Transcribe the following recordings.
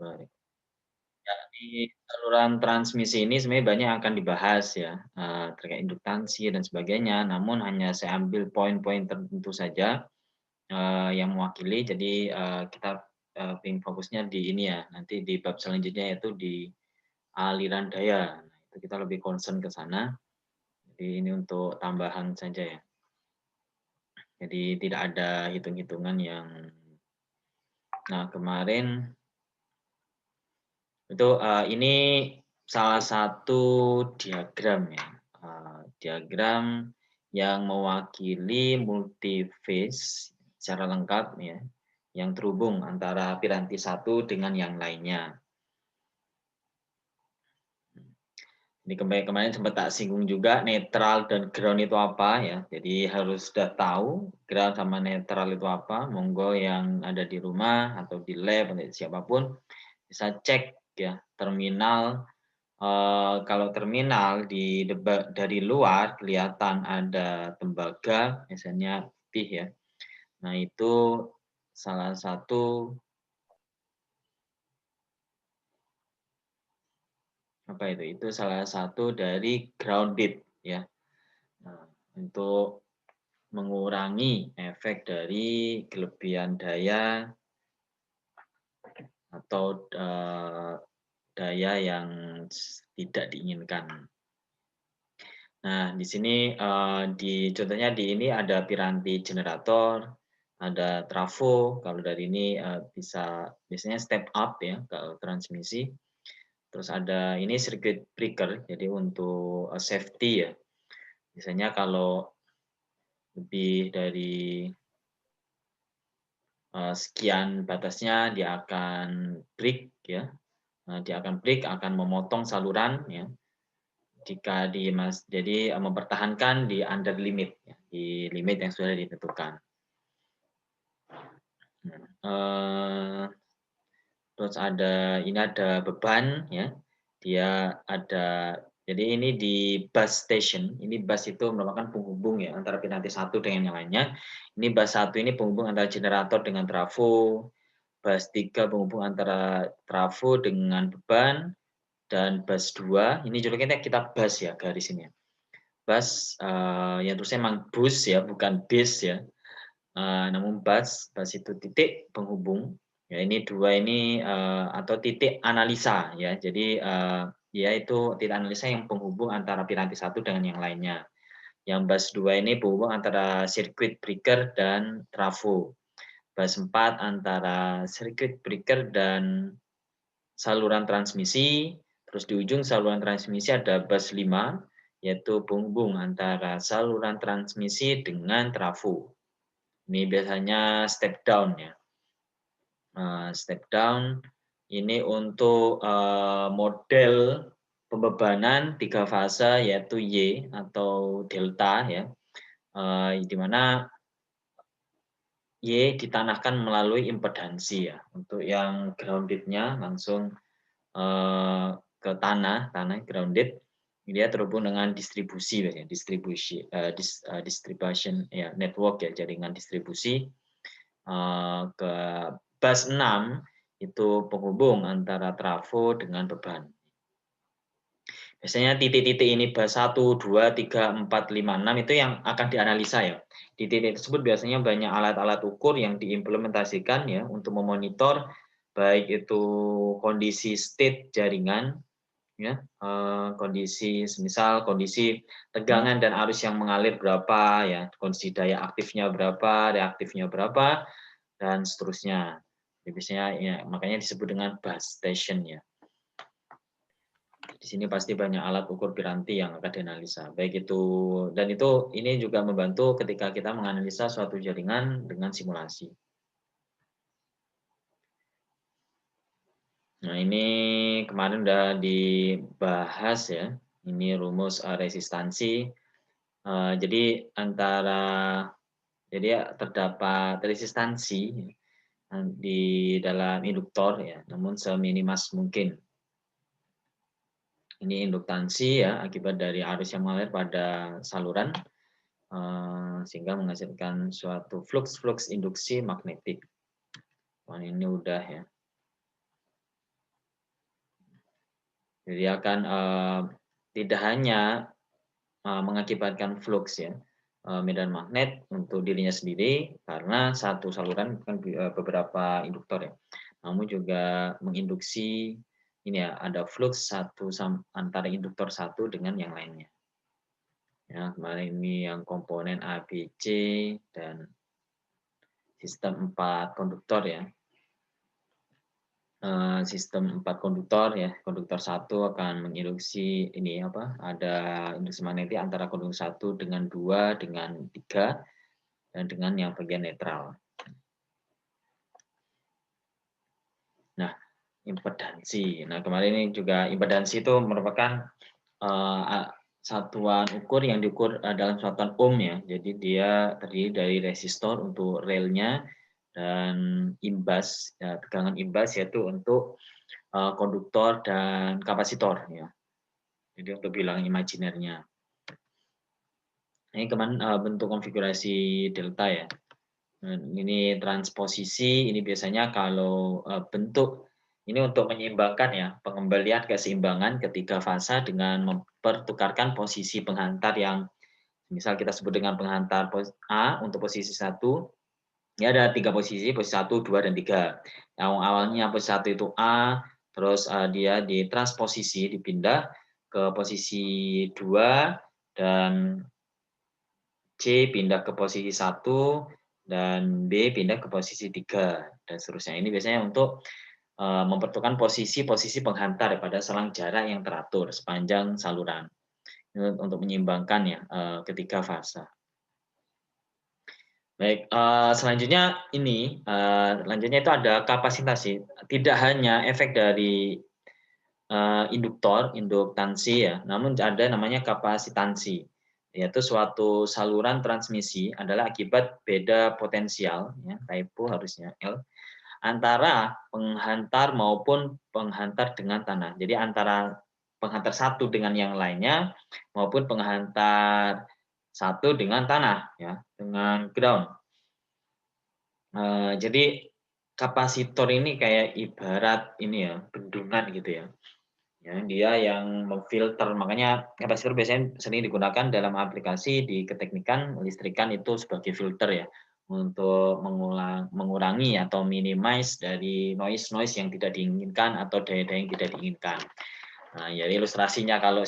Baik. Ya, di saluran transmisi ini sebenarnya banyak yang akan dibahas ya, terkait induktansi dan sebagainya, namun hanya saya ambil poin-poin tertentu saja, yang mewakili. Jadi, kita, ingin fokusnya di ini ya, nanti di bab selanjutnya yaitu di aliran daya. Nah, itu kita lebih concern ke sana. Jadi ini untuk tambahan saja ya. Jadi tidak ada hitung-hitungan yang nah kemarin itu, ini salah satu diagram ya, diagram yang mewakili multiphase secara lengkap ya, yang terhubung antara piranti satu dengan yang lainnya. Ini kemarin sempat tak singgung juga netral dan ground itu apa ya. Jadi harus sudah tahu ground sama netral itu apa. Monggo yang ada di rumah atau di lab atau siapapun bisa cek ya terminal. Kalau terminal dari luar kelihatan ada tembaga, misalnya putih ya. Nah itu salah satu apa itu? Itu salah satu dari grounded ya. Nah, untuk mengurangi efek dari kelebihan daya atau, daya yang tidak diinginkan. Nah, di sini, contohnya di ini ada piranti generator, ada trafo, kalau dari ini, biasanya step up ya, kalau transmisi. Terus ada ini circuit breaker, jadi untuk, safety ya. Biasanya kalau lebih dari sekian batasnya dia akan break ya, dia akan break, akan memotong saluran ya, jika jadi, mempertahankan di under limit ya, di limit yang sudah ditentukan. Eee, terus ada beban ya, dia ada jadi ini di bus station, ini bus itu merupakan penghubung ya antara piranti satu dengan yang lainnya. Ini bus satu ini penghubung antara generator dengan trafo, bus 3 penghubung antara trafo dengan beban, dan bus 2 ini julukannya kita bus ya garis ini ya. Bus, yang tulisnya memang bus ya bukan bis ya, namun bus itu titik penghubung, ya ini 2 ini, atau titik analisa ya. Jadi, dia itu titik analisa yang penghubung antara piranti satu dengan yang lainnya. Yang bus 2 ini penghubung antara circuit breaker dan trafo. Bus 4 antara circuit breaker dan saluran transmisi, terus di ujung saluran transmisi ada bus 5, yaitu penghubung antara saluran transmisi dengan trafo. Ini biasanya step down ya. Step down ini untuk, model pembebanan 3 fase yaitu Y atau delta ya, di mana Y ditanahkan melalui impedansi ya. Untuk yang grounded-nya langsung, ke tanah grounded, dia terhubung dengan distribusi biasanya, distribution ya, network ya, jaringan distribusi, ke bus 6 itu penghubung antara trafo dengan beban. Biasanya titik-titik ini bus 1, 2, 3, 4, 5, 6 itu yang akan dianalisa ya. Di titik tersebut biasanya banyak alat-alat ukur yang diimplementasikan ya untuk memonitor baik itu kondisi state jaringan ya, kondisi semisal kondisi tegangan dan arus yang mengalir berapa ya, kondisi daya aktifnya berapa, reaktifnya berapa, dan seterusnya. Jadi biasanya ya makanya disebut dengan bus station ya. Di sini pasti banyak alat ukur piranti yang akan dianalisa. Baik itu dan ini juga membantu ketika kita menganalisa suatu jaringan dengan simulasi. Nah, ini kemarin udah dibahas ya. Ini rumus resistansi. Jadi terdapat resistansi di dalam induktor ya, namun seminimas mungkin. Ini induktansi ya, akibat dari arus yang mengalir pada saluran, sehingga menghasilkan suatu flux induksi magnetik. Ini udah ya. Jadi akan tidak hanya mengakibatkan flux ya, medan magnet untuk dirinya sendiri karena satu saluran kan beberapa induktor ya. Namun juga menginduksi ini ya, ada flux antara induktor satu dengan yang lainnya. Ya, kemarin ini yang komponen A, B, C dan sistem 4 konduktor ya. Sistem 4 konduktor ya, konduktor 1 akan menginduksi ini apa, ada induksi magnetik antara konduktor 1 dengan 2 dengan 3 dan dengan yang bagian netral. Nah, impedansi. Nah, kemarin ini juga impedansi itu merupakan satuan ukur yang diukur dalam satuan ohm ya. Jadi dia terdiri dari resistor untuk relnya dan imbas, ya, tegangan imbas yaitu untuk konduktor dan kapasitor ya. Jadi untuk bilangan imajinernya. Ini kemarin bentuk konfigurasi delta ya. Ini transposisi, ini biasanya kalau bentuk ini untuk menyeimbangkan ya, pengembalian keseimbangan ketiga fasa dengan mempertukarkan posisi penghantar yang misal kita sebut dengan penghantar A untuk posisi 1, ya ada 3 posisi 1, 2, dan 3. Yang awalnya posisi 1 itu A, terus dia ditransposisi, dipindah ke posisi 2, dan C pindah ke posisi 1, dan B pindah ke posisi 3, dan seterusnya. Ini biasanya untuk mempertukarkan posisi-posisi penghantar pada selang jarak yang teratur sepanjang saluran. Untuk menyeimbangkan ya ketiga fasa. Baik, selanjutnya ini, selanjutnya itu ada kapasitas. Tidak hanya efek dari induktansi ya, namun ada namanya kapasitansi, yaitu suatu saluran transmisi adalah akibat beda potensial, ya, typo harusnya L, antara penghantar maupun penghantar dengan tanah. Jadi antara penghantar satu dengan yang lainnya maupun penghantar satu dengan tanah, ya, dengan ground. Jadi kapasitor ini kayak ibarat ini ya, bendungan gitu ya. Ya, dia yang memfilter, makanya kapasitor biasanya sering digunakan dalam aplikasi di keteknikan listrikan itu sebagai filter ya, untuk mengurangi atau minimize dari noise yang tidak diinginkan atau daya-daya yang tidak diinginkan. Nah, jadi ilustrasinya kalau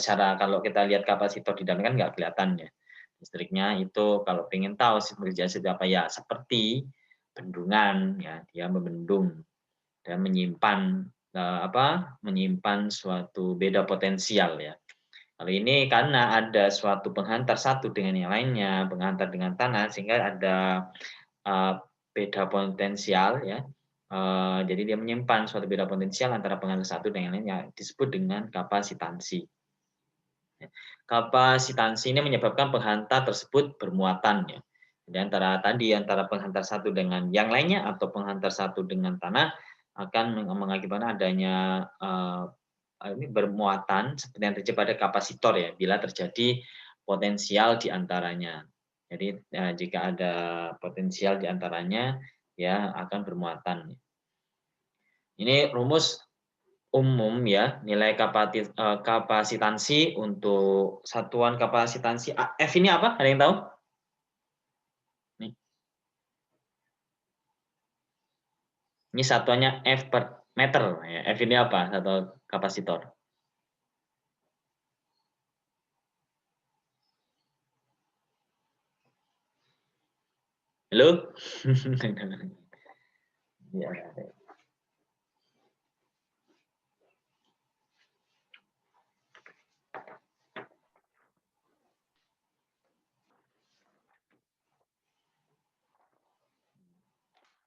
kita lihat kapasitor di dalam kan nggak kelihatan ya. Listriknya itu kalau pengen tahu bekerja seperti apa ya, seperti bendungan ya, dia membendung dan menyimpan suatu beda potensial ya. Kalau ini karena ada suatu penghantar satu dengan yang lainnya, penghantar dengan tanah, sehingga ada beda potensial ya. Jadi dia menyimpan suatu beda potensial antara penghantar satu dengan yang lainnya, disebut dengan kapasitansi. Kapasitansi ini menyebabkan penghantar tersebut bermuatan ya. Jadi antara penghantar satu dengan yang lainnya atau penghantar satu dengan tanah akan mengakibatkan adanya ini bermuatan seperti yang terjadi pada kapasitor ya, bila terjadi potensial di antaranya. Jadi jika ada potensial di antaranya ya akan bermuatan. Ini rumus umum ya, nilai kapasitansi untuk satuan kapasitansi F ini apa? Ada yang tahu? Nih. Ini satuannya F per meter. Ya, F ini apa? Satu kapasitor. Halo? Ya.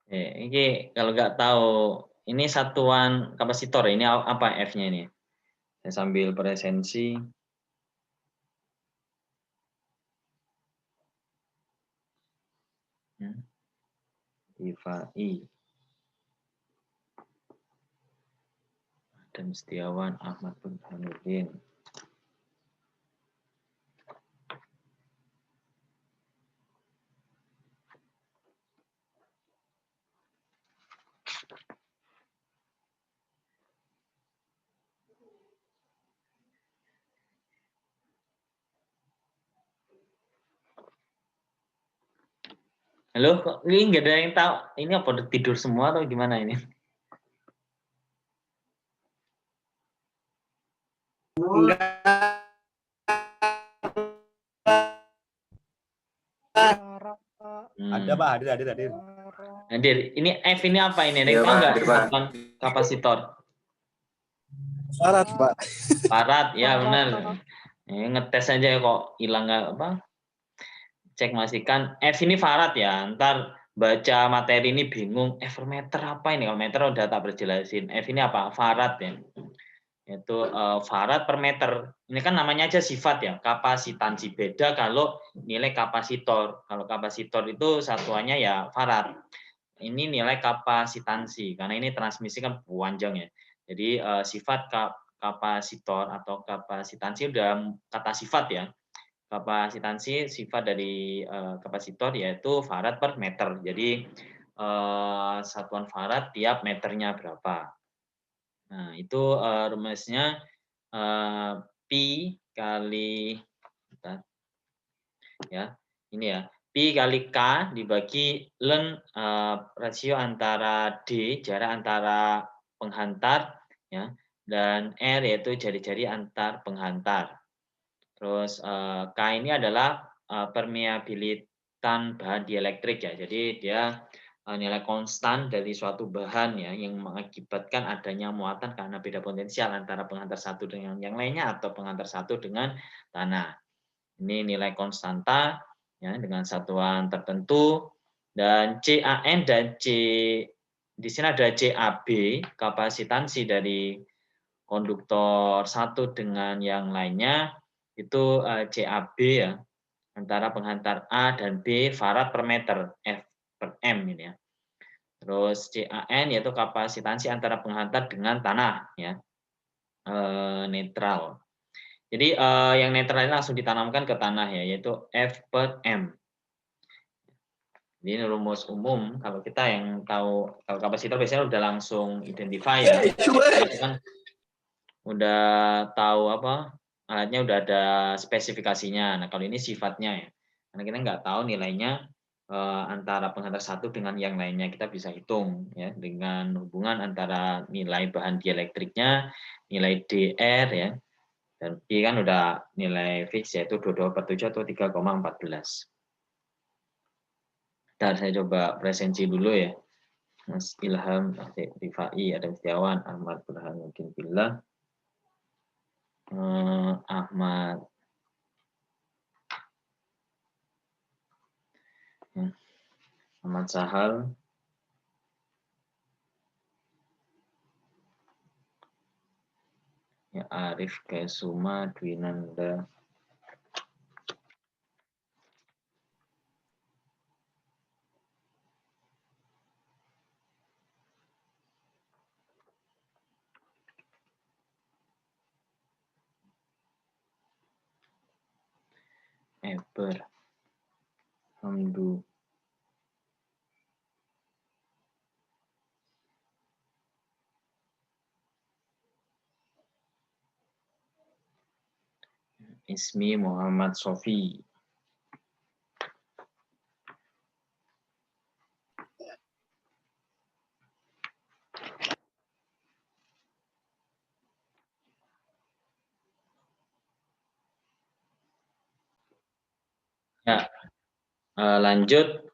Ini kalau nggak tahu, ini satuan kapasitor, ini apa F-nya ini? Saya sambil presensi. Diva I. Dan Setiawan Ahmad Burhanuddin. Halo, kok ini nggak ada yang tahu? Ini apa udah tidur semua atau gimana ini? Enggak. Ada Hmm. Pak, hadir. Hadir. Ini F ini apa ini? Ada Iya yang tahu Pak, nggak hadir Pak. satuan kapasitor? Syarat Pak. Farad, ya benar. Ngetes aja kok hilang nggak apa? Cek masikan. F ini farad ya. Ntar baca materi ini bingung. F meter apa ini? Kalau meter udah tak berjelasin. F ini apa? Farad ya. Itu farad per meter. Ini kan namanya aja sifat ya, kapasitansi. Beda kalau nilai kapasitor. Kalau kapasitor itu satuannya ya farad. Ini nilai kapasitansi karena ini transmisi kan panjang ya. Jadi sifat kapasitor atau kapasitansi udah kata sifat ya. Kapasitansi sifat dari kapasitor yaitu farad per meter. Jadi satuan farad tiap meternya berapa. Nah, itu rumusnya pi kali ya. Ini ya. Pi kali K dibagi ln rasio antara D, jarak antara penghantar ya, dan R yaitu jari-jari antar penghantar. Terus K ini adalah permeabilitas bahan dielektrik ya. Jadi dia nilai konstan dari suatu bahan ya yang mengakibatkan adanya muatan karena beda potensial antara penghantar satu dengan yang lainnya atau penghantar satu dengan tanah. Ini nilai konstanta ya dengan satuan tertentu dan CAN dan di sini ada CAB kapasitansi dari konduktor satu dengan yang lainnya itu CAB ya antara penghantar A dan B farad per meter F per M ini ya. Terus CAN yaitu kapasitansi antara penghantar dengan tanah ya netral. Jadi yang netral ini langsung ditanamkan ke tanah ya yaitu F per M. Jadi ini rumus umum kalau kita yang tahu kalau kapasitor biasanya udah langsung identify ya. Itu kan udah tahu apa alatnya udah ada spesifikasinya. Nah kalau ini sifatnya ya, karena kita nggak tahu nilainya antara penghantar satu dengan yang lainnya kita bisa hitung ya dengan hubungan antara nilai bahan dielektriknya, nilai dr ya, dan P kan udah nilai fix yaitu 22/7 atau 3,14. Ntar saya coba presensi dulu ya. Mas Ilham, Rifai, Adam Setiawan, Ahmad Burhan mungkin Billah, Ahmad Ahmad Sahal, ya Arif Kesuma, Dwinanda, Eber, Hamdu, Ismi Muhammad Sofi. Ya, lanjut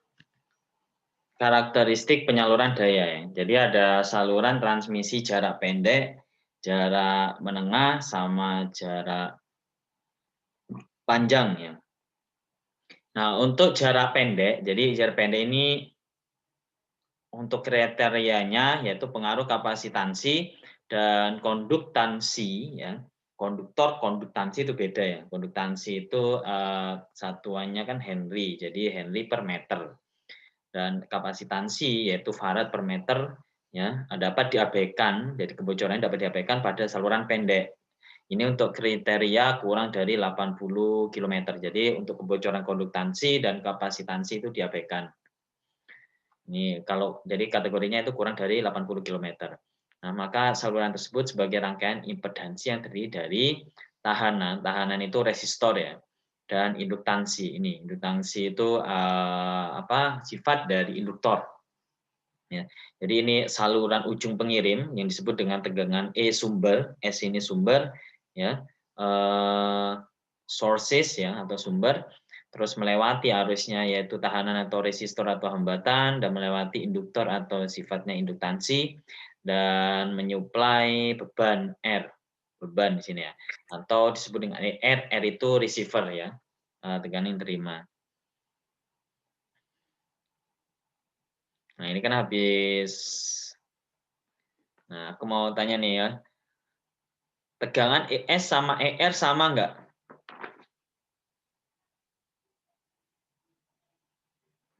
karakteristik penyaluran daya ya. Jadi ada saluran transmisi jarak pendek, jarak menengah, sama jarak panjang ya. Nah, untuk jarak pendek, jadi jarak pendek ini untuk kriterianya yaitu pengaruh kapasitansi dan konduktansi ya. Konduktansi itu beda ya. Konduktansi itu satuannya kan Henry, jadi Henry per meter. Dan kapasitansi yaitu farad per meter ya dapat diabaikan, jadi kebocorannya dapat diabaikan pada saluran pendek. Ini untuk kriteria kurang dari 80 km. Jadi untuk kebocoran konduktansi dan kapasitansi itu diabaikan. Ini kalau jadi kategorinya itu kurang dari 80 km. Nah, maka saluran tersebut sebagai rangkaian impedansi yang terdiri dari tahanan. Tahanan itu resistor ya. dan induktansi. Ini induktansi itu sifat dari induktor. Ya. Jadi ini saluran ujung pengirim yang disebut dengan tegangan E sumber, S ini sumber, ya, sources ya atau sumber, terus melewati arusnya yaitu tahanan atau resistor atau hambatan dan melewati induktor atau sifatnya induktansi dan menyuplai beban R, beban di sini ya, atau disebut dengan R itu receiver ya, tekanan yang terima. Nah, ini kan habis. Nah, aku mau tanya nih ya. Tegangan ES sama ER sama nggak?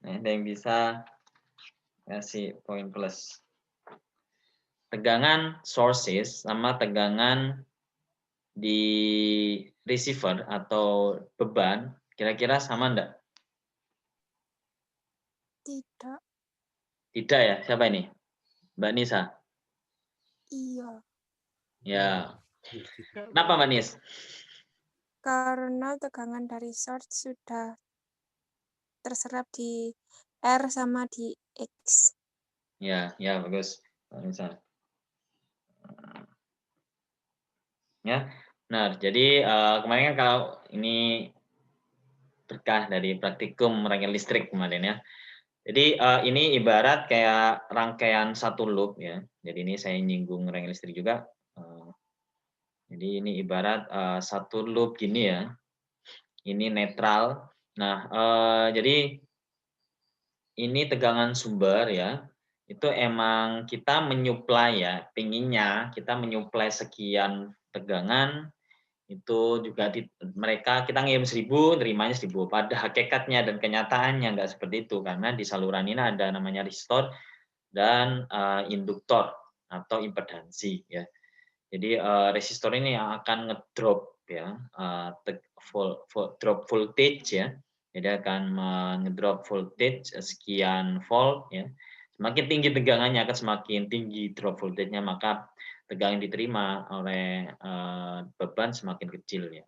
Nah, ada yang bisa kasih poin plus. Tegangan sources sama tegangan di receiver atau beban, kira-kira sama enggak? Tidak. Tidak ya? Siapa ini? Mbak Nisa? Iya. Ya. Kenapa Mbak Nis? Karena tegangan dari source sudah terserap di R sama di X. Ya, ya bagus. Mbak Nisa. Ya. Nah, jadi kemarin kan kalau ini berkah dari praktikum rangkaian listrik kemarin ya. Jadi ini ibarat kayak rangkaian satu loop ya. Jadi ini saya nyinggung rangkaian listrik juga. Jadi ini ibarat satu loop gini ya. Ini netral. Nah, jadi ini tegangan sumber ya. Itu emang kita menyuplai ya, pinginnya kita menyuplai sekian tegangan itu juga mereka kita ngirim 1000 terimanya 1000. Pada hakikatnya dan kenyataannya nggak seperti itu karena di saluran ini ada namanya resistor dan induktor atau impedansi ya. Jadi resistor ini yang akan ngedrop ya, drop voltage ya. Jadi akan ngedrop voltage sekian volt ya. Semakin tinggi tegangannya akan semakin tinggi drop voltage-nya, maka tegangan yang diterima oleh beban semakin kecil ya.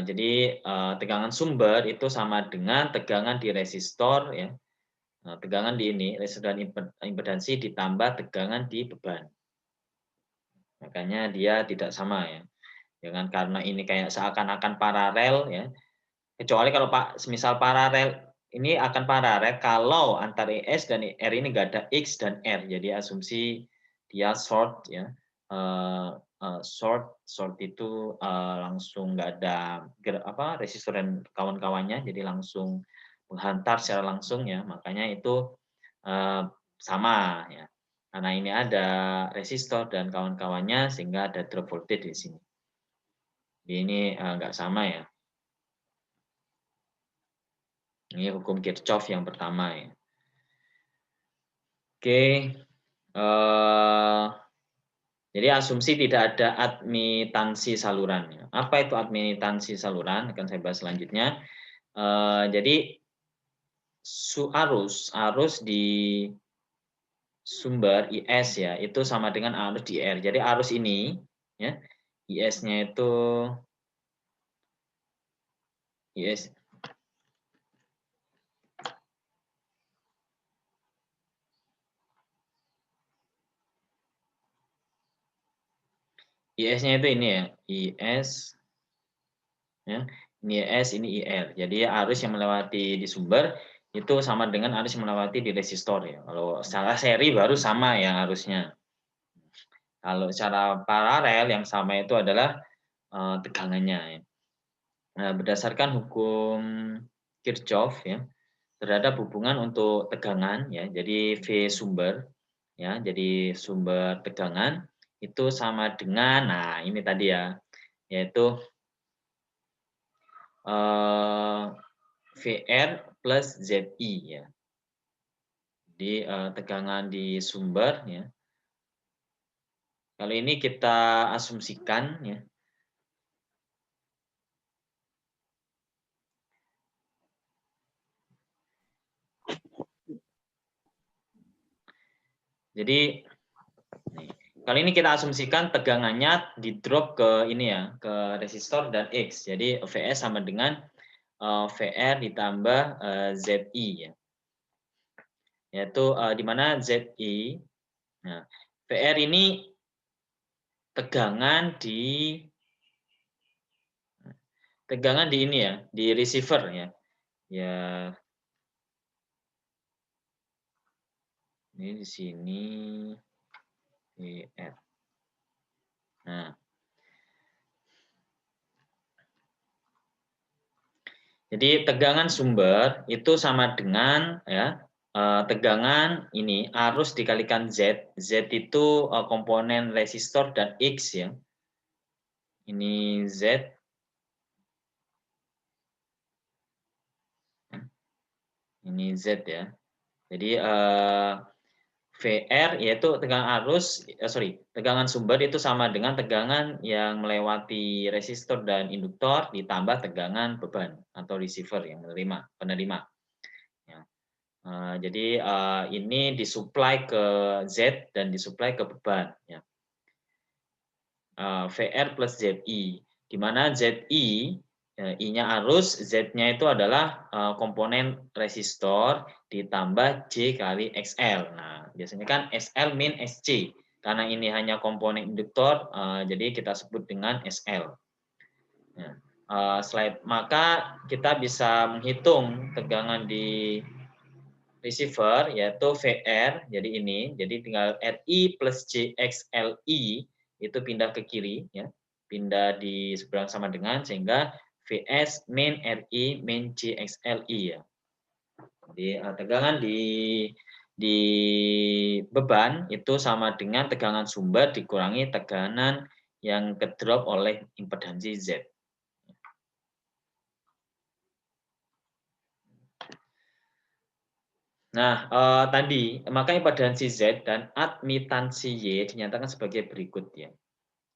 Jadi tegangan sumber itu sama dengan tegangan di resistor ya. Tegangan di ini resistor dan impedansi ditambah tegangan di beban. Makanya dia tidak sama ya. Jangan karena ini kayak seakan-akan paralel ya. Kecuali kalau Pak semisal paralel ini akan paralel kalau antara ES dan R ini enggak ada X dan R. Jadi asumsi dia short ya. Short itu langsung enggak ada resistor dan kawan-kawannya jadi langsung menghantar secara langsung ya. Makanya itu sama ya. Karena ini ada resistor dan kawan-kawannya sehingga ada drop voltage di sini. Jadi ini enggak sama ya. Ini hukum Kirchhoff yang pertama ya. Oke. Jadi asumsi tidak ada admitansi saluran. Apa itu admitansi saluran? Akan saya bahas selanjutnya. Jadi arus di sumber IS ya itu sama dengan arus di R. Jadi arus ini ya IS-nya itu IS IS-nya itu ini ya, IS ya. Ini IS, ini IR. Jadi arus yang melewati di sumber itu sama dengan arus yang melewati di resistor ya. Kalau secara seri baru sama ya arusnya. Kalau secara paralel yang sama itu adalah tegangannya ya. Nah, berdasarkan hukum Kirchhoff ya, terhadap hubungan untuk tegangan ya. Jadi V sumber ya, jadi sumber tegangan itu sama dengan ini tadi ya, yaitu VR plus ZI ya. Jadi tegangan di sumber ya. Kalau ini kita asumsikan ya. Jadi kali ini kita asumsikan tegangannya di drop ke ini ya, ke resistor dan X. Jadi Vs sama dengan VR ditambah Zi ya. Yaitu di mana Zi. Nah, VR ini tegangan di ini ya, di receiver ya. Ya. Ini di sini VR. Nah. Jadi tegangan sumber itu sama dengan ya tegangan ini arus dikalikan Z. Z itu komponen resistor dan X ya. Ini Z. Ini Z ya. Jadi VR yaitu tegangan arus, tegangan sumber itu sama dengan tegangan yang melewati resistor dan induktor ditambah tegangan beban atau receiver yang penerima. Ya. Jadi ini disuplai ke Z dan disuplai ke beban. Ya. VR plus ZI, di mana ZI I-nya arus, Z-nya itu adalah komponen resistor ditambah J kali XL. Nah, biasanya kan SL min SC. Karena ini hanya komponen induktor, jadi kita sebut dengan SL. Ya. Maka kita bisa menghitung tegangan di receiver, yaitu VR, jadi ini. Jadi tinggal RI plus JXLI, itu pindah ke kiri. Ya. Pindah di seberang sama dengan, sehingga Vs min RI min JXLI ya. Jadi tegangan di beban itu sama dengan tegangan sumber dikurangi tegangan yang kedrop oleh impedansi Z. Nah, tadi maka impedansi Z dan admitansi Y dinyatakan sebagai berikut ya.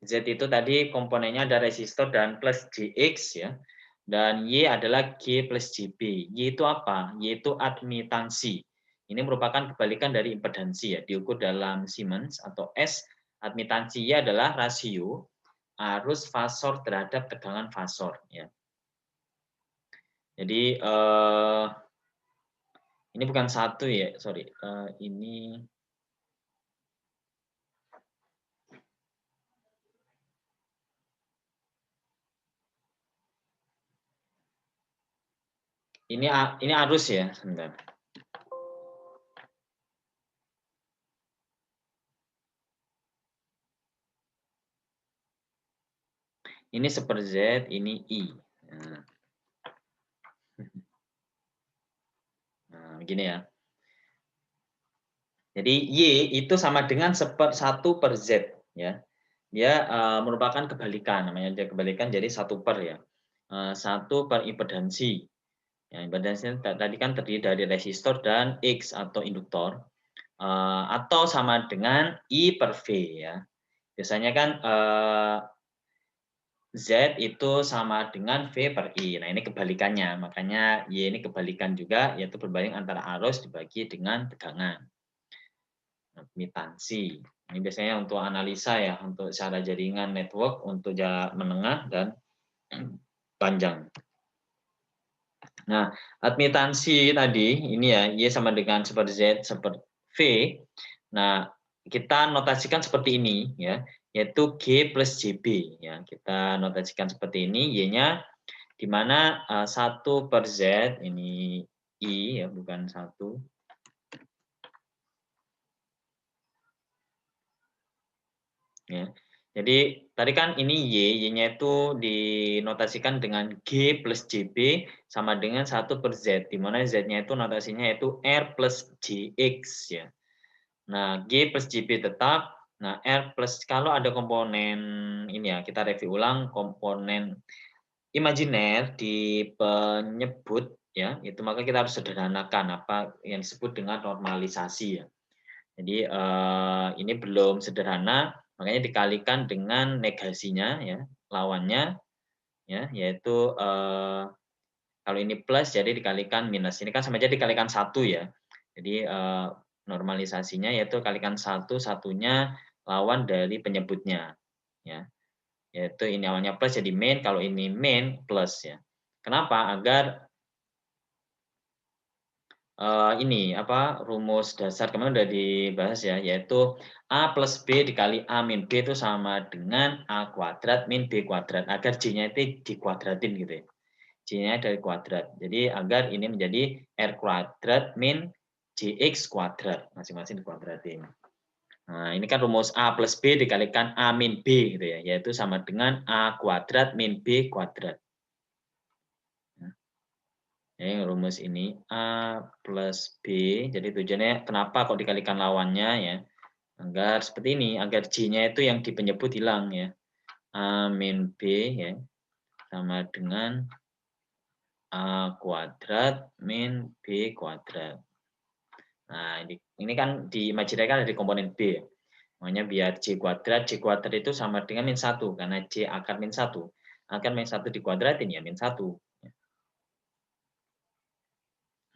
Z itu tadi komponennya ada resistor dan plus Jx ya. Dan Y adalah G plus JB. Y itu apa? Y itu admitansi. Ini merupakan kebalikan dari impedansi ya, diukur dalam Siemens atau S. Admitansi Y adalah rasio arus fasor terhadap tegangan fasor ya. Jadi ini bukan satu ya, sorry. Ini arus ya, sebentar. Ini seper Z, ini I. Nah, begini ya. Jadi Y itu sama dengan 1 per Z ya. Dia merupakan kebalikan, namanya dia kebalikan jadi 1 per ya. 1 per impedansi. Ya, impedansi tadi kan terdiri dari resistor dan X atau induktor. Atau sama dengan I per V ya. Biasanya kan Z itu sama dengan V per I. Nah, ini kebalikannya. Makanya Y ini kebalikan juga, yaitu perbandingan antara arus dibagi dengan tegangan. Admitansi. Ini biasanya untuk analisa ya, untuk secara jaringan network, untuk jarak menengah dan panjang. Nah, admitansi tadi, ini ya, Y sama dengan seper Z, seper V. Nah, kita notasikan seperti ini ya, yaitu G plus JB ya. Kita notasikan seperti ini, Y-nya di mana 1 per Z ini I ya, bukan 1. Ya. Jadi tadi kan ini Y-nya itu dinotasikan dengan G plus JB sama dengan 1 per Z, di mana Z-nya itu notasinya yaitu R plus JX ya. Nah, G plus JB tetap. Nah, R plus kalau ada komponen ini ya, kita review ulang komponen imajiner di penyebut ya, itu maka kita harus sederhanakan apa yang disebut dengan normalisasi ya. Jadi ini belum sederhana, makanya dikalikan dengan negasinya ya, lawannya ya, yaitu kalau ini plus jadi dikalikan minus. Ini kan sama aja dikalikan 1 ya. Jadi normalisasinya yaitu kalikan 1, satunya lawan dari penyebutnya, ya. Yaitu ini awalnya plus jadi min, kalau ini min plus ya. Kenapa? Agar ini apa rumus dasar kemarin udah dibahas ya, yaitu A plus B dikali A min B itu sama dengan A kuadrat min B kuadrat, agar J-nya itu dikuadratin gitu ya. J-nya dari kuadrat. Jadi agar ini menjadi R kuadrat min JX kuadrat, masing-masing dikuadratin. Nah, ini kan rumus A plus B dikalikan A min B gitu ya, yaitu sama dengan A kuadrat min B kuadrat. Ya, rumus ini A plus B, jadi tujuannya kenapa kok dikalikan lawannya ya, agar seperti ini, agar J-nya itu yang di penyebut hilang ya. A min B ya, sama dengan A kuadrat min B kuadrat. Nah, ini kan diimajinasikan dari komponen B. Makanya biar J kuadrat itu sama dengan min 1, karena J akar min 1. Akar min 1 dikuadratin ya min 1.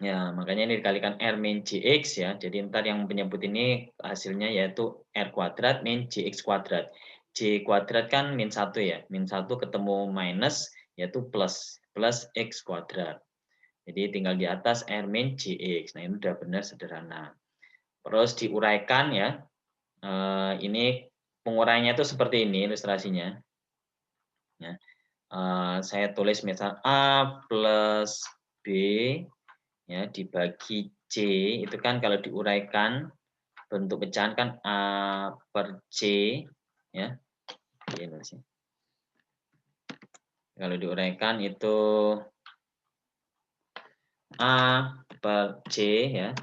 Ya, makanya ini dikalikan R min JX ya. Jadi ntar yang penyebut ini hasilnya yaitu R kuadrat min JX kuadrat. J kuadrat kan min 1 ya. Min 1 ketemu minus yaitu plus. Plus X kuadrat. Jadi tinggal di atas R min JX. Nah ini udah benar sederhana. Terus diuraikan ya. Ini penguraiannya itu seperti ini ilustrasinya. Ya. Saya tulis misal A plus B ya dibagi C itu kan kalau diuraikan bentuk pecahan kan A per C ya. Kalau diuraikan itu A per C ya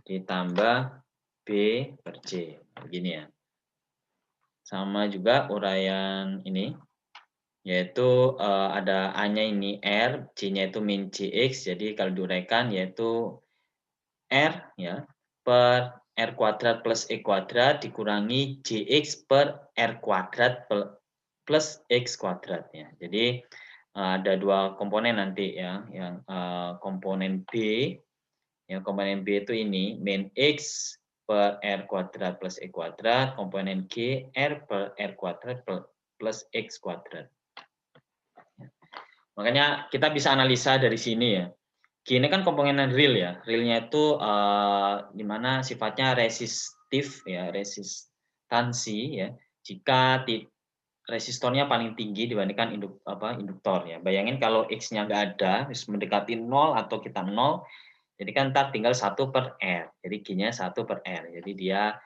ditambah B per C begini ya. Sama juga uraian ini yaitu ada A-nya ini R, C-nya itu min CX, jadi kalau diuraikan yaitu R ya per R kuadrat plus E kuadrat dikurangi JX per R kuadrat plus X kuadrat ya. Jadi ada dua komponen nanti ya, yang komponen B, yang komponen B itu ini min X per R kuadrat plus E kuadrat, komponen G R per R kuadrat plus X kuadrat. Makanya kita bisa analisa dari sini ya. Gini kan komponen real ya. Realnya itu di mana sifatnya resistif ya, resistansi ya. Jika resistornya paling tinggi dibandingkan induktor ya. Bayangin kalau X-nya nggak ada, mendekati 0 atau kita 0, jadi kan ntar tinggal 1 per R. Jadi G-nya 1 per R. Jadi dia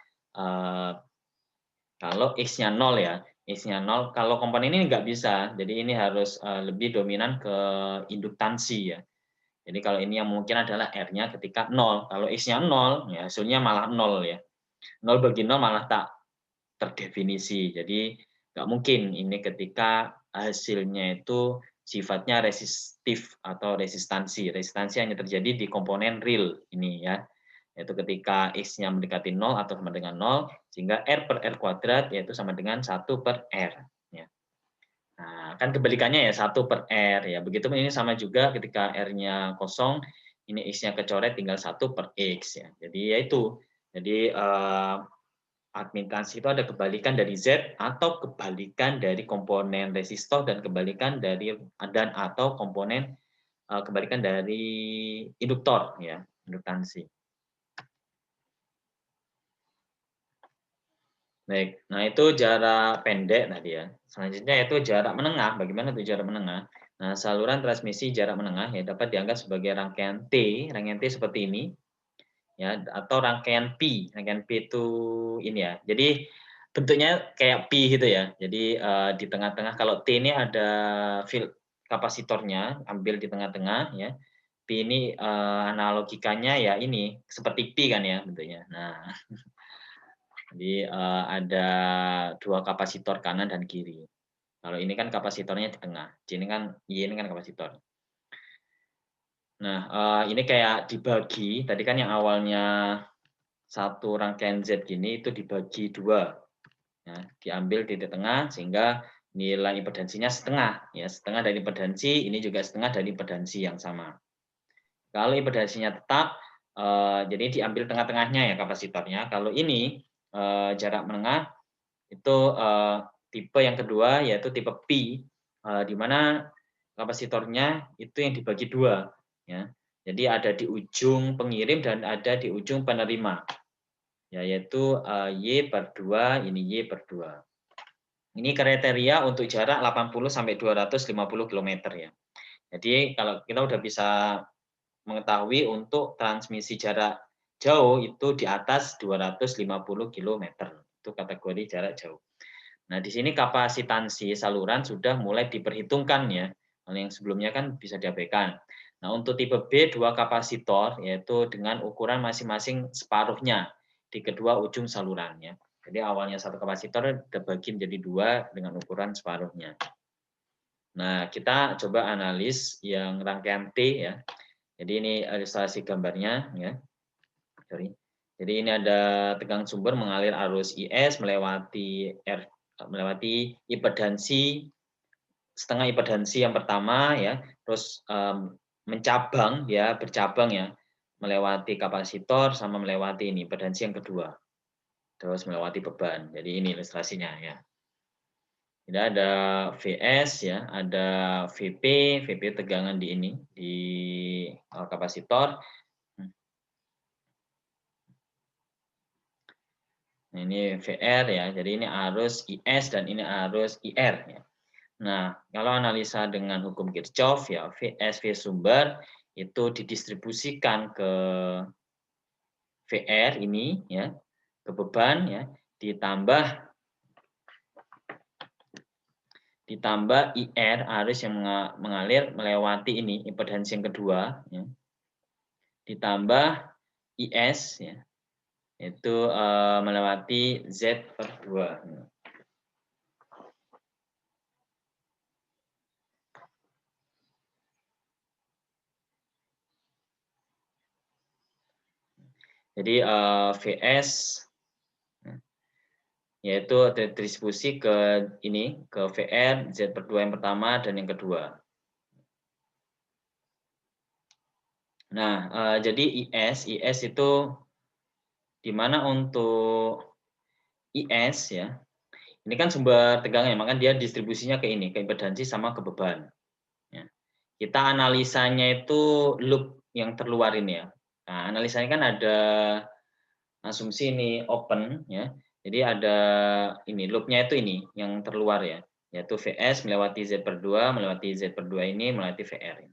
kalau X-nya 0 ya, X-nya 0, kalau komponen ini nggak bisa, jadi ini harus lebih dominan ke induktansi ya. Jadi kalau ini yang mungkin adalah R-nya ketika 0, kalau X-nya 0, ya hasilnya malah 0 ya. 0 bagi 0 malah tak terdefinisi, jadi nggak mungkin ini ketika hasilnya itu sifatnya resistif atau resistansi. Resistansi hanya terjadi di komponen real ini ya, yaitu ketika X-nya mendekati 0 atau sama dengan 0, sehingga R per R kuadrat yaitu sama dengan 1 per R. Ya. Nah, kan kebalikannya ya 1 per R. Ya. Begitu ini sama juga ketika R-nya kosong, ini X-nya kecoret tinggal 1 per X. Ya. Jadi ya itu. Jadi admitansi itu ada kebalikan dari Z atau kebalikan dari komponen resistor dan kebalikan dari dan atau komponen kebalikan dari induktor ya, induktansi. Baik, nah itu jarak pendek tadi ya. Selanjutnya itu jarak menengah. Bagaimana itu jarak menengah? Nah, saluran transmisi jarak menengah ya dapat dianggap sebagai rangkaian T seperti ini ya, atau rangkaian Pi. Rangkaian Pi itu ini ya. Jadi bentuknya kayak Pi gitu ya. Jadi di tengah-tengah kalau T ini ada kapasitornya, ambil di tengah-tengah ya. Pi ini analogikanya ya ini seperti Pi kan ya bentuknya. Nah, jadi ada dua kapasitor kanan dan kiri. Kalau ini kan kapasitornya di tengah. Y ini kan kapasitor. Nah, ini kayak dibagi. Tadi kan yang awalnya satu rangkaian Z gini itu dibagi dua. Ya, diambil di tengah sehingga nilai impedansinya setengah. Ya, setengah dari impedansi, ini juga setengah dari impedansi yang sama. Kalau impedansinya tetap, jadi diambil tengah-tengahnya ya kapasitornya. Kalau ini jarak menengah, Itu tipe yang kedua yaitu tipe P, di mana kapasitornya itu yang dibagi dua, ya. Jadi ada di ujung pengirim dan ada di ujung penerima, ya, yaitu Y/2, ini Y/2. Ini kriteria untuk jarak 80 sampai 250 km ya. Jadi kalau kita udah bisa mengetahui untuk transmisi jarak jauh itu di atas 250 km. Itu kategori jarak jauh. Nah, di sini kapasitansi saluran sudah mulai diperhitungkan ya. Hal yang sebelumnya kan bisa diabaikan. Nah, untuk tipe B, 2 kapasitor yaitu dengan ukuran masing-masing separuhnya di kedua ujung salurannya. Jadi awalnya satu kapasitor terbagi menjadi 2 dengan ukuran separuhnya. Nah, kita coba analis yang rangkaian T ya. Jadi ini ilustrasi gambarnya ya. Sorry. Jadi ini ada tegangan sumber mengalir arus IS melewati impedansi setengah impedansi yang pertama ya, terus bercabang ya, melewati kapasitor sama melewati ini impedansi yang kedua, terus melewati beban. Jadi ini ilustrasinya ya. Jadi ada VS ya, ada VP tegangan di ini di kapasitor. Nah, ini VR ya, jadi ini arus IS dan ini arus IR ya. Nah, kalau analisa dengan hukum Kirchhoff ya, VS V sumber itu didistribusikan ke VR ini ya, ke beban ya, ditambah IR arus yang mengalir melewati ini impedansi yang kedua ya, ditambah IS ya, itu melewati Z/2. Jadi VS yaitu distribusi ke ini ke VR Z/2 yang pertama dan yang kedua. Nah, jadi IS itu di mana untuk IS ya. Ini kan sumber tegangan, maka dia distribusinya ke ini, ke impedansi sama ke beban. Ya. Kita analisanya itu loop yang terluar ini ya. Nah, analisanya kan ada asumsi ini open ya. Jadi ada ini loopnya itu ini yang terluar ya, yaitu VS melewati Z/2 melewati Z/2 ini melewati VR.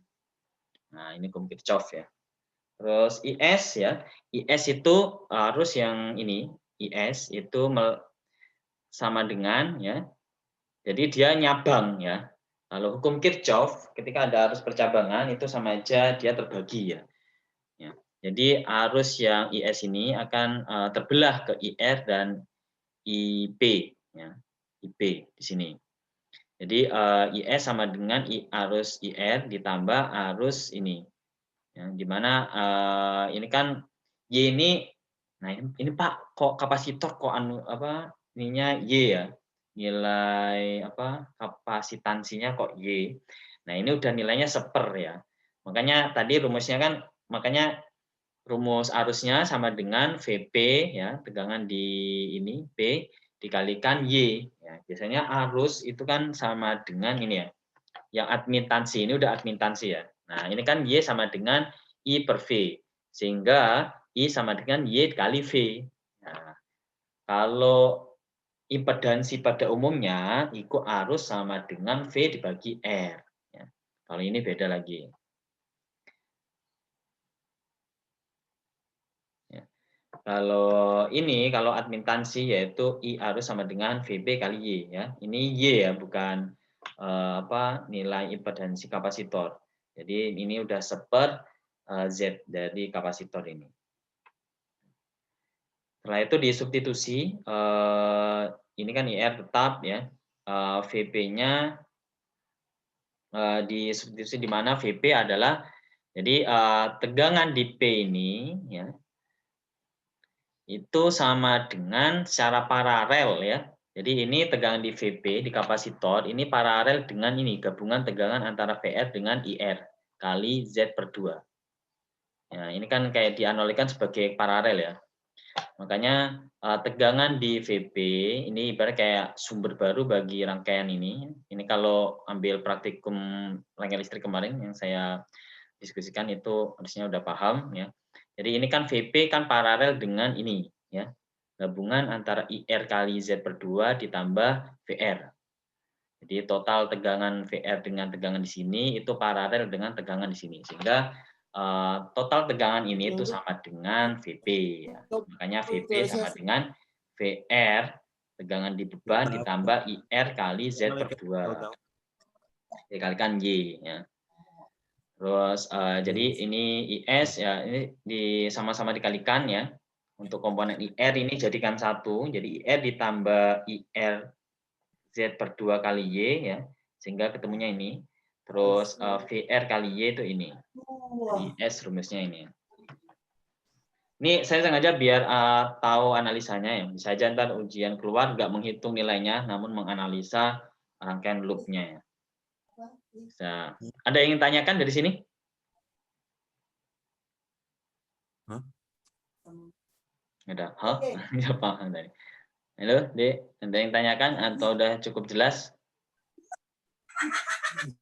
Nah, ini hukum Kirchhoff ya. Terus IS ya, IS itu arus yang ini, IS itu sama dengan ya. Jadi dia nyabang ya. Lalu hukum Kirchhoff ketika ada arus percabangan itu sama aja dia terbagi ya. Ya. Jadi arus yang IS ini akan terbelah ke IR dan IP ya. IP di sini. Jadi IS sama dengan arus IR ditambah arus ini. Ya, di mana ini kan Y ini nah ini Pak kok kapasitor kok ininya Y ya. Nilai kapasitansinya kok Y. Nah, ini udah nilainya seper ya. Makanya tadi rumusnya kan rumus arusnya sama dengan VP ya, tegangan di ini P dikalikan Y. Ya, biasanya arus itu kan sama dengan ini ya. Yang admitansi ini udah admitansi ya. Nah, ini kan Y sama dengan I/V. Sehingga I sama dengan Y kali V. Nah, kalau impedansi pada umumnya itu arus sama dengan V dibagi R. Ya. Kalau ini beda lagi. Kalau admitansi yaitu I arus sama dengan VB kali Y ya. Ini Y ya, bukan nilai impedansi kapasitor. Jadi ini udah seper Z dari kapasitor ini. Setelah itu disubstitusi, ini kan IR tetap ya, VP-nya disubstitusi di mana VP adalah jadi tegangan di P ini ya itu sama dengan secara paralel ya. Jadi ini tegangan di VP di kapasitor ini paralel dengan ini gabungan tegangan antara VR dengan IR kali Z/2. Ya, ini kan kayak dianalogikan sebagai paralel ya. Makanya tegangan di VP ini ibarat kayak sumber baru bagi rangkaian ini. Ini kalau ambil praktikum rangkaian listrik kemarin yang saya diskusikan itu harusnya udah paham ya. Jadi ini kan VP kan paralel dengan ini ya. Gabungan antara IR kali Z/2 ditambah VR. Jadi total tegangan VR dengan tegangan di sini itu paralel dengan tegangan di sini. Sehingga total tegangan ini itu sama dengan VP ya. Makanya VP sama dengan VR tegangan di beban ditambah IR kali Z/2 dikalikan Y ya. Terus jadi ini IS ya ini sama-sama dikalikan ya. Untuk komponen IR ini jadikan satu. Jadi IR ditambah IR Z/2 kali Y ya. Sehingga ketemunya ini. Terus VR kali Y itu ini. IS rumusnya ini. Ini saya sengaja biar tahu analisanya ya. Bisa aja ntar ujian keluar nggak menghitung nilainya, namun menganalisa rangkaian loop-nya ya. Bisa. Ada yang ingin tanyakan dari sini? Ada. Hah? Nggak paham tadi. Halo, Dek. Ada yang tanyakan atau udah cukup jelas?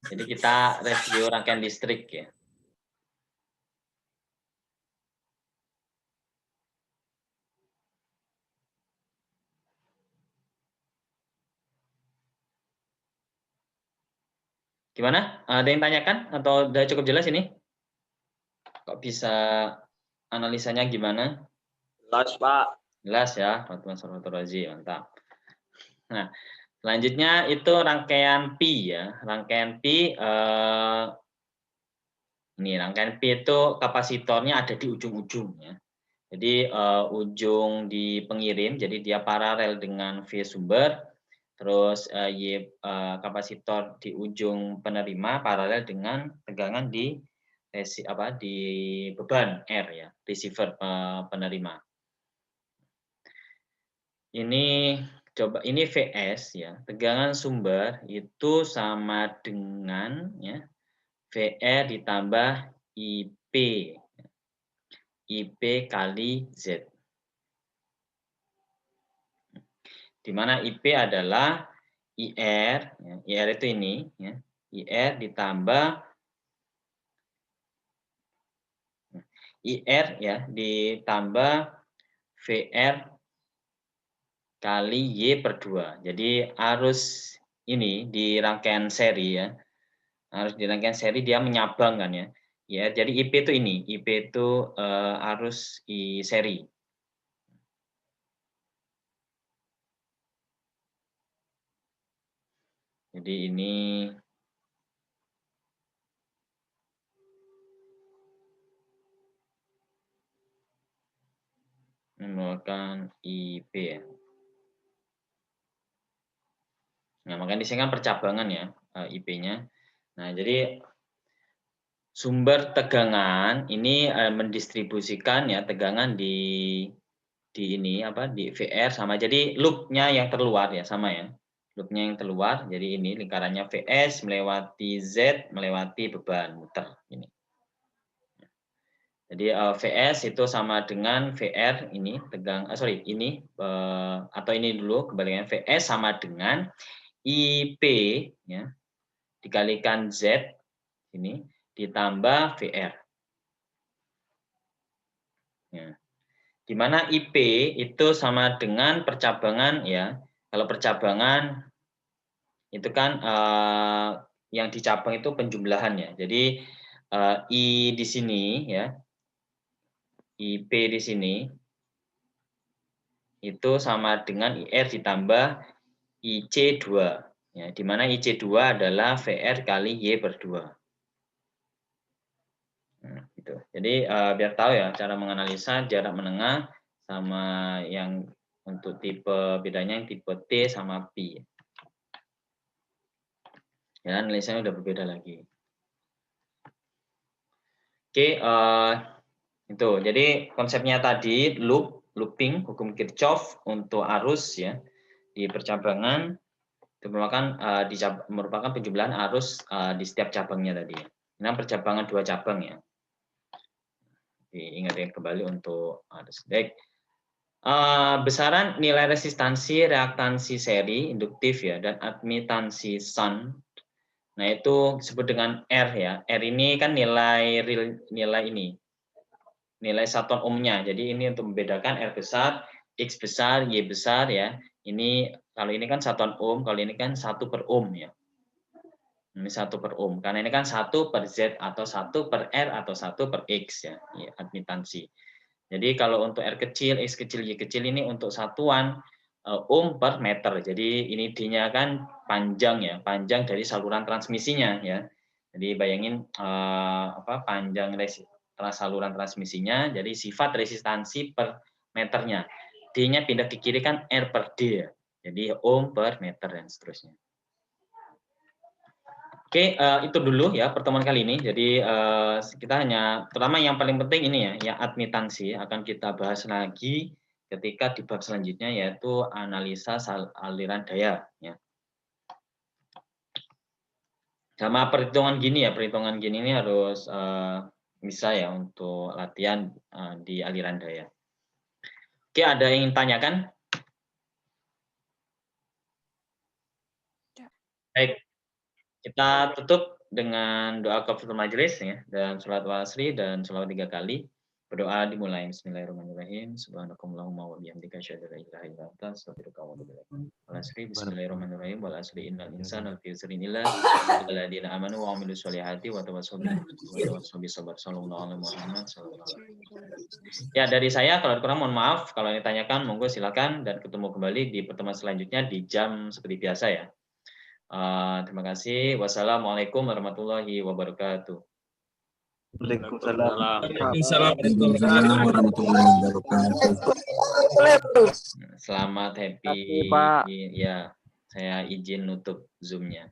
Jadi kita review rangkaian listrik ya. Gimana? Ada yang tanyakan atau udah cukup jelas ini? Kok bisa analisanya gimana? Jelas, Pak. Jelas ya, Mas Rozi, mantap. Nah, selanjutnya itu rangkaian pi ya. Rangkaian pi ini rangkaian pi itu kapasitornya ada di ujung-ujung ya. Jadi ujung di pengirim, jadi dia paralel dengan V sumber, terus kapasitor di ujung penerima paralel dengan tegangan di beban R ya, receiver penerima. Ini coba ini VS ya, tegangan sumber itu sama dengan ya VR ditambah IP. IP kali Z. Di mana IP adalah IR, ya, IR itu ini, ya, IR ditambah IR ya ditambah VR kali Y/2. Jadi arus ini di rangkaian seri ya, arus di rangkaian seri dia menyabang kan ya. Ya, jadi IP itu ini, IP itu arus I seri. Jadi ini merupakan IP ya. Nah, makanya di sini kan percabangan ya IP-nya. Nah, jadi sumber tegangan ini mendistribusikan ya tegangan di ini apa di VR sama. Jadi loop-nya yang terluar ya sama ya. Loop-nya yang terluar. Jadi ini lingkarannya VS melewati Z melewati beban muter ini. Jadi VS itu sama dengan VR ini ini atau ini dulu kebalikannya VS sama dengan IP ya dikalikan Z ini ditambah VR. Ya. Di mana IP itu sama dengan percabangan ya. Kalau percabangan itu kan yang dicabang itu penjumlahan ya. Jadi I di sini ya. IP di sini itu sama dengan IR ditambah IC2 ya, di mana IC2 adalah VR kali Y/2. Nah, gitu. Jadi biar tahu ya cara menganalisa jarak menengah sama yang untuk tipe bedanya yang tipe T sama Pi. Ya, analisanya udah berbeda lagi. Oke, itu. Jadi konsepnya tadi looping, hukum Kirchhoff untuk arus ya di percabangan itu merupakan penjumlahan arus di setiap cabangnya tadi. Ini percabangan 2 cabang ya. Diingat kembali untuk arus. Baik. Besaran nilai resistansi, reaktansi seri, induktif ya, dan admitansi shunt. Nah, itu disebut dengan R ya. R ini kan nilai nilai satuan ohmnya. Jadi ini untuk membedakan R besar, X besar, Y besar ya. Ini kalau ini kan satuan ohm, kalau ini kan 1 per ohm ya. Ini 1 per ohm. Karena ini kan 1 per Z atau 1 per R atau 1 per X ya, admitansi. Jadi kalau untuk R kecil, X kecil, Y kecil ini untuk satuan ohm per meter. Jadi ini D-nya kan panjang ya, panjang dari saluran transmisinya ya. Jadi bayangin panjang saluran transmisinya, jadi sifat resistansi per meternya. D-nya pindah ke kiri kan R per D ya. Jadi ohm per meter dan seterusnya. Oke, itu dulu ya pertemuan kali ini. Jadi kita hanya, terutama yang paling penting ini ya, yang admitansi akan kita bahas lagi ketika di bab selanjutnya, yaitu analisa aliran daya. Ya. Sama perhitungan gini ya, perhitungan gini ini harus bisa ya untuk latihan di aliran daya. Oke, ada yang ingin tanyakan? Baik. Kita tutup dengan doa kafaratul majelis ya, dan salat wasri dan salawat 3 kali. Berdoa dimulai. Bismillahirrahmanirrahim. Subhanakallahumma wa bihamdika asyhadu an la ilaha illa anta astaghfiruka wa atubu ilaik. Wal asri bismillahirrahmanirrahim. Wal asri innal insana lafi khusrin illa alladziina amanu wa 'amilus sholihati wa tawassaw bis sabr. Sallallahu alaihi Muhammad sallallahu alaihi wasallam. Ya, dari saya kalau kurang mohon maaf. Kalau ditanyakan monggo silakan, dan ketemu kembali di pertemuan selanjutnya di jam seperti biasa ya. Terima kasih. Wassalamualaikum warahmatullahi wabarakatuh. Waalaikumsalam. warahmatullahi wabarakatuh. Selamat happy. Pak. Ya, saya izin nutup Zoom-nya.